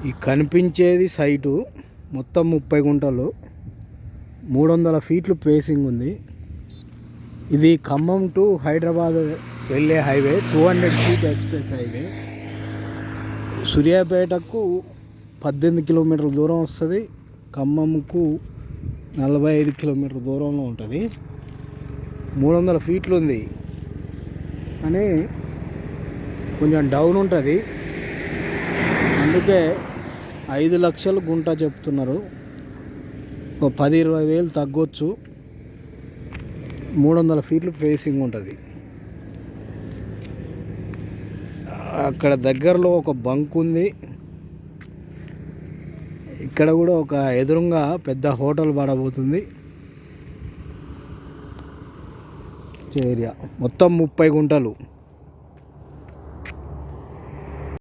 ఈ కనిపించేది సైటు మొత్తం 30 గుంటలు 300 ఫీట్లు పేసింగ్ ఉంది. ఇది ఖమ్మం టు హైదరాబాద్ వెళ్ళే హైవే, 200 ఫీట్ ఎక్స్ప్రెస్ హైవే. సూర్యాపేటకు 18 కిలోమీటర్ల దూరం వస్తుంది, ఖమ్మంకు 45 కిలోమీటర్ల దూరంలో ఉంటుంది. 300 ఫీట్లు ఉంది అని కొంచెం డౌన్ ఉంటుంది, అందుకే 5 లక్షలు గుంట చెప్తున్నారు. ఒక 10-20 వేలు తగ్గొచ్చు. 300 ఫీట్లు ఫేసింగ్ ఉంటుంది. అక్కడ దగ్గరలో ఒక బంక్ ఉంది. ఇక్కడ కూడా ఒక ఎదురుగా పెద్ద హోటల్ పడబోతుంది. ఏరియా మొత్తం 30 గుంటలు.